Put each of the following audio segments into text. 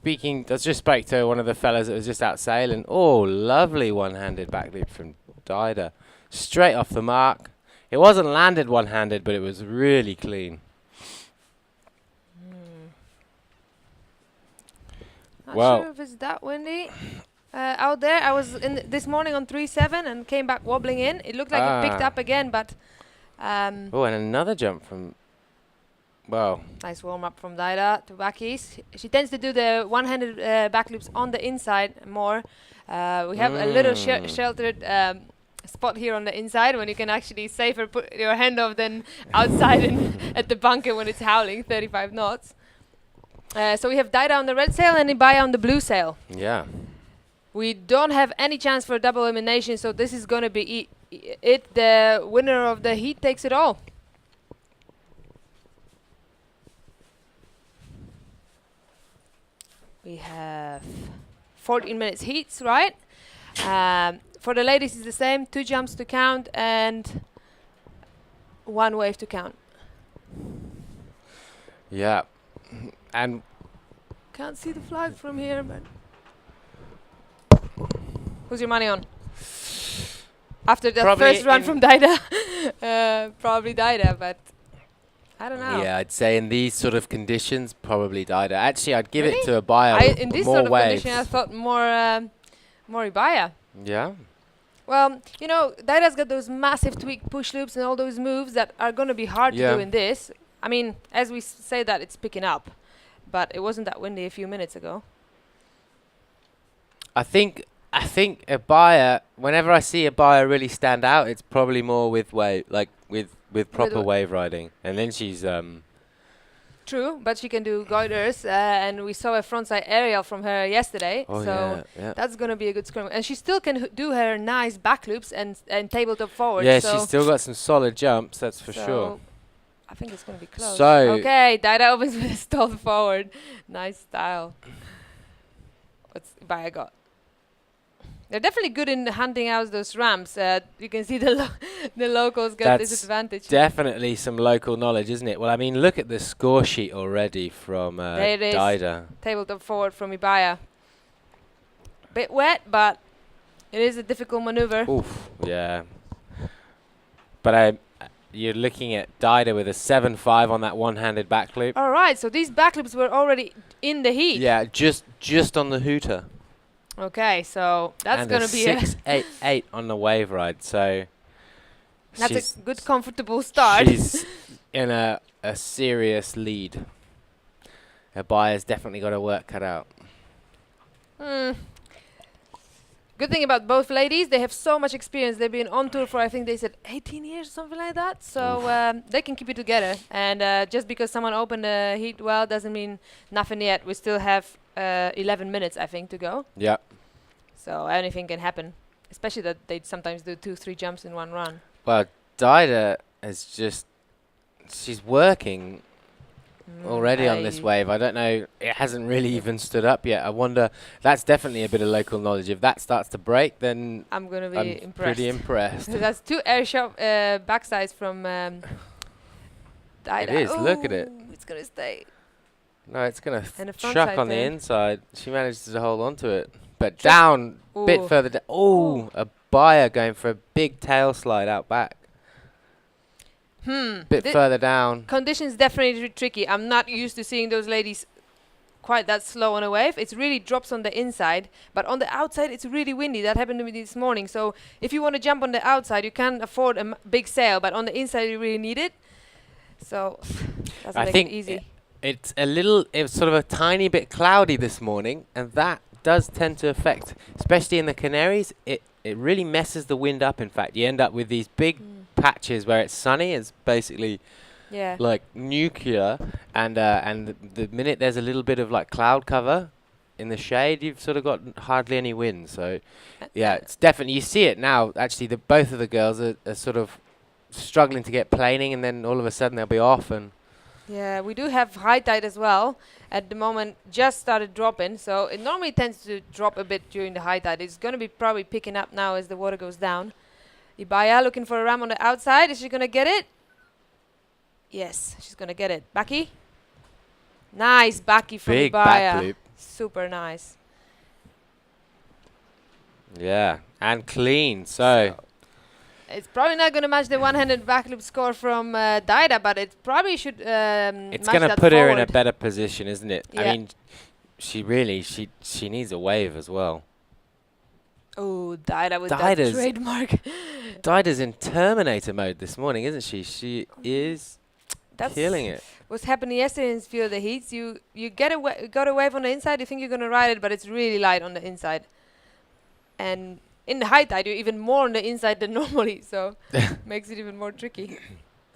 speaking, I just spoke to one of the fellas that was just out sailing. Oh, lovely one-handed back loop from Daida. Straight off the mark. It wasn't landed one-handed, but it was really clean. Not Well, sure if it's that windy. Out there, I was this morning on 3-7 and came back wobbling in. It looked like it picked up again, but oh, and another jump from, well, nice warm up from Daida to backies. She tends to do the one-handed back loops on the inside more. We have a little sheltered spot here on the inside when you can actually safer put your hand off than outside at the bunker when it's howling 35 knots. So we have Daida on the red sail and Iballa on the blue sail. yeah. We don't have any chance for a double elimination, so this is going to be it. The winner of the heat takes it all. We have 14 minutes heats, right? For the ladies, it's the same. 2 jumps to count and 1 wave to count. Yeah. And Can't see the flag from here, but who's your money on? After the Probably first run from Daida, probably Daida, but I don't know. yeah, I'd say in these sort of conditions, probably Daida. Actually, I'd give Really? it to Iballa with In this more sort of waves. condition, I thought more Iballa. Yeah. Well, you know, Daida's got those massive tweak push loops and all those moves that are going to be hard to do in this. I mean, as we say that, it's picking up, but it wasn't that windy a few minutes ago. I think Iballa, whenever I see Iballa really stand out, it's probably more with wave, like with proper wave riding. And then she's True, but she can do goiters, and we saw a frontside aerial from her yesterday. oh so yeah. that's going to be a good scrum. And she still can do her nice back loops and tabletop forward. Yeah, so she's still got some solid jumps, that's for so sure. I think it's going to be close. So Okay, Daida opens with a stall forward. Nice style. What's Iballa got? They're definitely good in hunting out those ramps. You can see the locals get That's this advantage. definitely some local knowledge, isn't it? Well, I mean, look at the score sheet already from There it is. Daida. Tabletop forward from Iballa. Bit wet, but it is a difficult maneuver. Oof, yeah. But you're looking at Daida with a 7.5 on that one-handed back loop. All right, so these back loops were already in the heat. Yeah, just on the hooter. Okay, so that's and going to be a 6.88 on the wave ride. So that's a good, comfortable start. she's in a serious lead. Her buyer's definitely got her work cut out. Good thing about both ladies, they have so much experience. They've been on tour for, I think they said 18 years, something like that. So they can keep it together. And just because someone opened the heat well doesn't mean nothing yet. We still have 11 minutes, I think, to go. Yeah. So anything can happen, especially that they sometimes do 2-3 jumps in one run. Well, Daida is she's working already on this wave. I don't know. It hasn't really even stood up yet. I wonder. That's definitely a bit of local knowledge. If that starts to break, then I'm going to be I'm impressed. pretty impressed. That's 2 air shot backsides from Daida. It is. Look at it. It's going to stay. No, it's going And a to front chuck side on the turn. inside. She manages to hold on to it. But down, bit Ooh. further down. Oh, a buyer going for a big tail slide out back. Bit further down. Conditions definitely tricky. I'm not used to seeing those ladies quite that slow on a wave. It really drops on the inside, but on the outside it's really windy. That happened to me this morning. So if you want to jump on the outside, you can't afford a big sail, but on the inside you really need it. So doesn't I make think it easy. It's sort of a tiny bit cloudy this morning, and that does tend to affect, especially in the Canaries, it really messes the wind up. In fact, you end up with these big patches where it's sunny. It's basically like nuclear, and the minute there's a little bit of like cloud cover in the shade, you've sort of got hardly any wind. So yeah, it's definitely, you see it now. Actually, both of the girls are sort of struggling to get planing, and then all of a sudden they'll be off. And Yeah, we do have high tide as well. At the moment, just started dropping, so it normally tends to drop a bit during the high tide. It's going to be probably picking up now as the water goes down. Iballa looking for a ram on the outside. Is she going to get it? Yes, she's going to get it. Baki? Nice Baki from big Iballa. back loop. Super nice. Yeah, and clean. So It's probably not going to match the one-handed backloop score from Daida, but it probably should it's match going to that put her in a forward. better position, isn't it? Yeah. I mean, she needs a wave as well. Oh, Daida with that Daida's- trademark. Daida's in Terminator mode this morning, isn't she? She is That's killing it. what's happening yesterday in Few of the Heats. You got a wave on the inside, you think you're going to ride it, but it's really light on the inside. And in the high tide, you're even more on the inside than normally, so makes it even more tricky.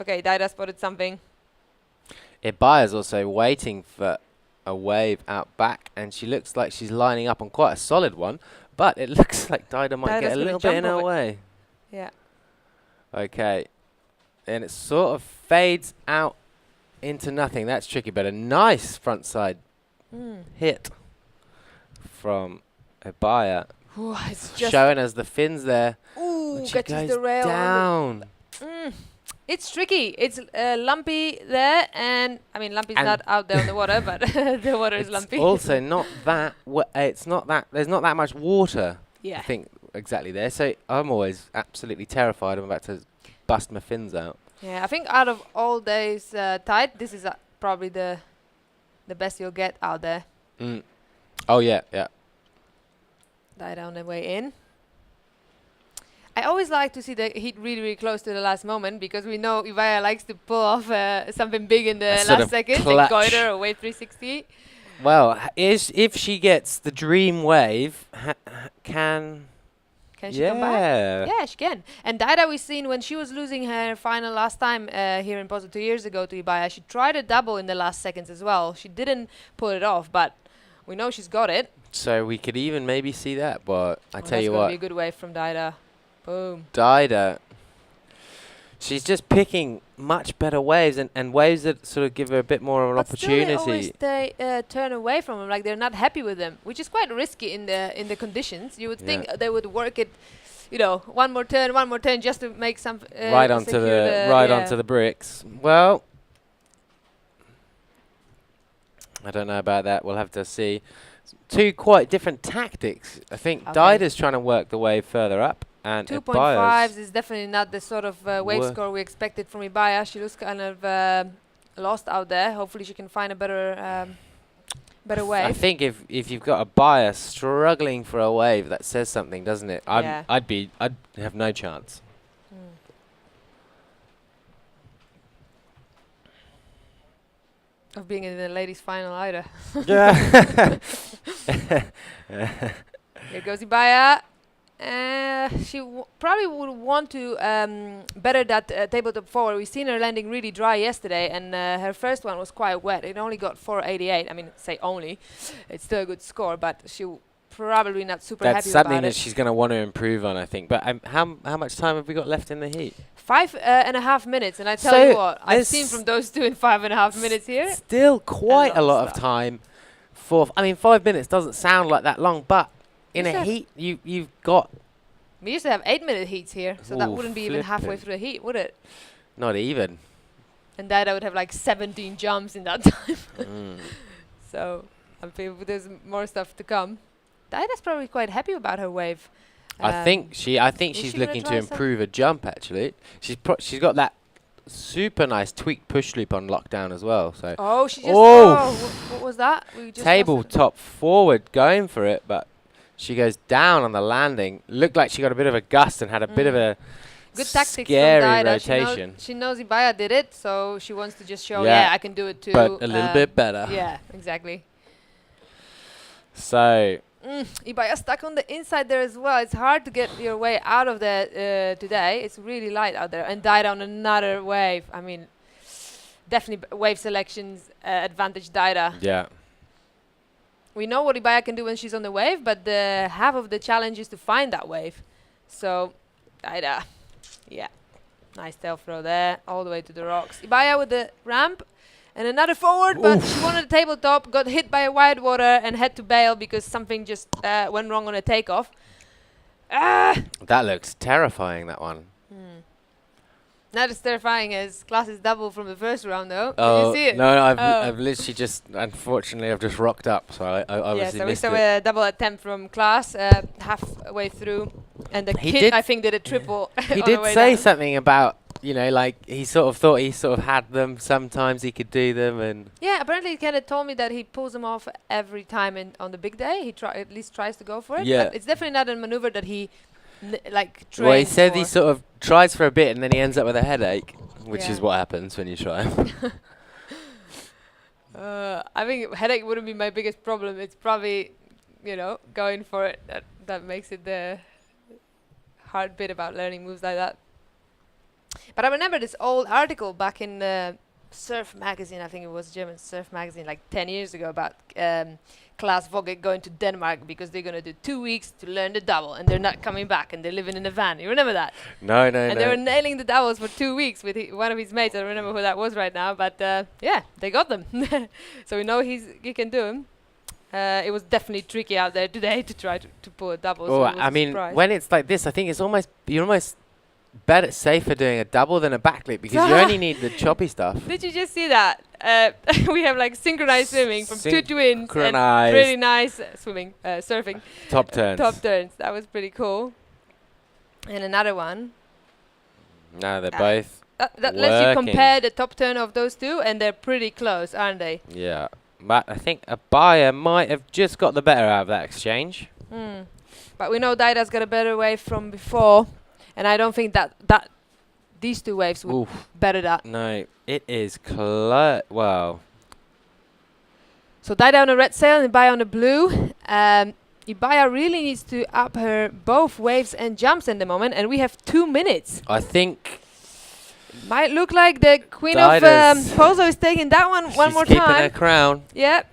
Okay, Daida spotted something. Ibaya's also waiting for a wave out back, and she looks like she's lining up on quite a solid one, but it looks like Daida might Daida's get a gonna little bit in jump her off it. way. Yeah. Okay. And it sort of fades out into nothing. That's tricky, but a nice front side hit from Ibaya, Ooh, it's just showing us the fins there. ooh, But she catches goes the rail. down. It's tricky. It's lumpy there, and I mean lumpy's And not out there on the water, but the water is It's lumpy. also not that. It's not that. There's not that much water. Yeah. I think exactly there. So I'm always absolutely terrified. I'm about to bust my fins out. Yeah, I think out of all days tide, this is probably the best you'll get out there. Oh yeah, yeah. Die down the way in. I always like to see the heat really, really close to the last moment because we know Ibaya likes to pull off something big in the A sort last of second, a clutch. goiter or wave 360. Well, if she gets the dream wave, can Can she come back? yeah. Yeah, she can. And Daida we seen when she was losing her final last time here in Pozo 2 years ago to Ibaya, she tried a double in the last seconds as well. She didn't pull it off, but we know she's got it. So we could even maybe see that. But I tell that's you gonna what, be a good wave from Daida. Boom. Daida, she's just picking much better waves and waves that sort of give her a bit more of an But still they opportunity. always turn away from them, like they're not happy with them, which is quite risky in the conditions. You would think Yeah. they would work it, one more turn, just to make some Right onto onto the bricks. Well, I don't know about that. We'll have to see. Two quite different tactics. I think Okay. Daida's trying to work the wave further up, and 2.5s Ibaya's is definitely not the sort of wave Wha- score we expected from Ibaya. She looks kind of lost out there. Hopefully she can find a better I wave. think if you've got a buyer struggling for a wave, that says something, doesn't it? Yeah. I'd have no chance. Of being in the ladies' final either. Yeah. Here goes Ibaya. She probably would want to better that tabletop forward. We've seen her landing really dry yesterday, and her first one was quite wet. It only got 488. I mean, say only. It's still a good score, but she probably not super That's happy something about that it. she's going to want to improve on, I think. But how much time have we got left in the heat? 5.5 minutes, and I tell So you what, I've there's seen from those two in 5.5 minutes here. Still quite a long lot of stuff. time. I mean, 5 minutes doesn't sound like that long, but in Yes, a sir. heat, you've got We used to have 8-minute heats here, so that Ooh, wouldn't be even halfway flippin'. through the heat, would it? not even. And Daida would have like 17 jumps in that time. So I feel there's more stuff to come. Daida's probably quite happy about her wave. I think is she's she gonna looking to try some- improve her jump. Actually, she's got that super nice tweaked push loop on lockdown as well. So Oh, she just. Oh. What was that? We just lost it. tabletop forward going for it, but she goes down on the landing. Looked like she got a bit of a gust and had a bit of a Good tactics scary from Daida. rotation, She knows Ibaya did it, so she wants to just show, Yeah. yeah, I can do it too. but a little bit better. Yeah, exactly. So Ibaya stuck on the inside there as well. It's hard to get your way out of there today. It's really light out there. And Daida on another wave. I mean, definitely wave selections advantage Daida. yeah, We know what Ibaya can do when she's on the wave, but the half of the challenge is to find that wave. So, Daida, yeah. Nice tail throw there, all the way to the rocks. Ibaya with the ramp. And another forward, but she wanted a tabletop, got hit by a wide water, and had to bail because something just went wrong on a takeoff. that looks terrifying. That one. Not as terrifying as Klaas's double from the first round, though. Did Oh you see it? no, Oh. I've literally just, unfortunately, I've just rocked up, so I Yeah, obviously so we missed saw it. a double attempt from Klaas halfway through, and the He kid, did I think, did a triple. He on did the way say down. something about, like he sort of thought he sort of had them. Sometimes he could do them, and Yeah, apparently he kind of told me that he pulls them off every time on the big day. He at least tries to go for it. Yeah. But it's definitely not a maneuver that he trains well, he said for. he sort of tries for a bit, and then he ends up with a headache, which Yeah. is what happens when you try. I think headache wouldn't be my biggest problem. It's probably, going for it that makes it the hard bit about learning moves like that. But I remember this old article back in Surf magazine. I think it was German Surf magazine, like 10 years ago, about Klaas Vogel going to Denmark because they're going to do 2 weeks to learn the double, and they're not coming back, and they're living in a van. You remember that? No. And they were nailing the doubles for 2 weeks with one of his mates. I don't remember who that was right now, but yeah, they got them. So we know he can do them. It was definitely tricky out there today to try to pull a double. Oh, so it was I a mean, surprise. when it's like this, I think you're almost better safer doing a double than a backflip because you only need the choppy stuff. Did you just see that? We have like synchronized swimming from two twins and Synchronized. really nice surfing. Top turns. Top turns. That was pretty cool. And another one. No, they're Ah. both. That lets you Working. compare the top turn of those two, and they're pretty close, aren't they? Yeah. But I think a buyer might have just got the better out of that exchange. But we know Daida's got a better wave from before, and I don't think that these two waves would Oof. better that. No, it is close. Well, So Daida on the red sail and Ibaya on the blue. Ibaya really needs to up her both waves and jumps in the moment, and we have 2 minutes. I think Might look like the queen Daida's of Pozo is taking that one she's more keeping her time. crown. Yep.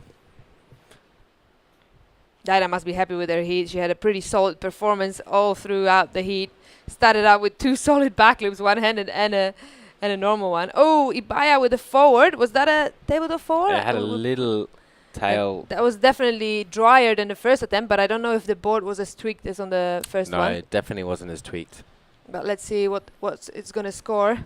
Daida must be happy with her heat. She had a pretty solid performance all throughout the heat. Started out with 2 solid back loops, one-handed and a normal one. Oh, Ibaya with a forward. Was that a tabletop forward? It had a Or little tail. that was definitely drier than the first attempt, but I don't know if the board was as tweaked as on the first No, one. it definitely wasn't as tweaked. But let's see what it's going to score.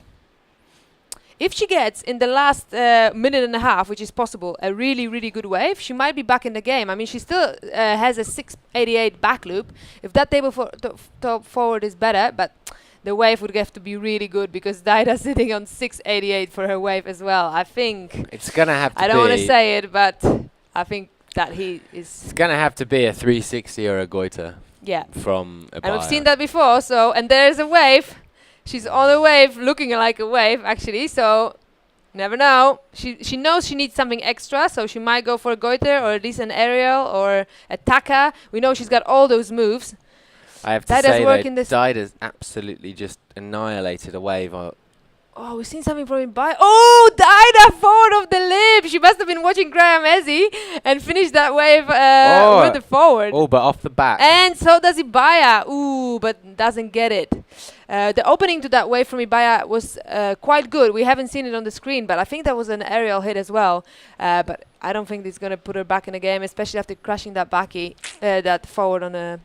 If she gets in the last minute and a half, which is possible, a really, really good wave, she might be back in the game. I mean, she still has a 688 back loop. If that top forward is better, but the wave would have to be really good because Daida's sitting on 688 for her wave as well. I think, It's gonna have to I be. don't want to say it, but I think that he is, It's gonna have to be a 360 or a goiter yeah. from a And we've seen that before, so, and there's a wave. She's on a wave, looking like a wave, actually, so never know. She knows she needs something extra, so she might go for a goiter or at least an aerial or a taka. We know she's got all those moves. I have to Daida's say working that this- Daida's absolutely just annihilated a wave. Oh, we've seen something from Ibaya. Oh, Daida forward of the lip. She must have been watching Graham Ezzy and finished that wave with the forward. Oh, but off the back. And so does Ibaya. Ooh, but doesn't get it. The opening to that wave from Ibaya was quite good. We haven't seen it on the screen, but I think that was an aerial hit as well. But I don't think it's going to put her back in the game, especially after crashing that that forward on the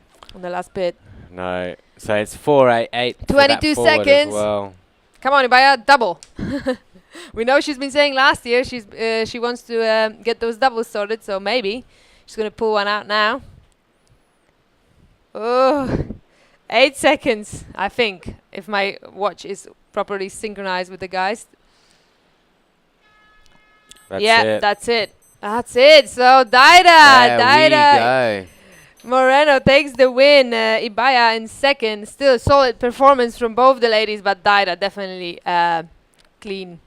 last bit. No. So it's 488. for that 22 forward as seconds. well. Come on, Ibaya, double. We know she's been saying last year she wants to get those doubles sorted, so maybe she's going to pull one out now. Oh, 8 seconds, I think, if my watch is properly synchronized with the guys. That's yeah, it. that's it. That's it. So There Daida we go. Moreno takes the win. Ibaya in second. Still a solid performance from both the ladies, but Daida definitely clean.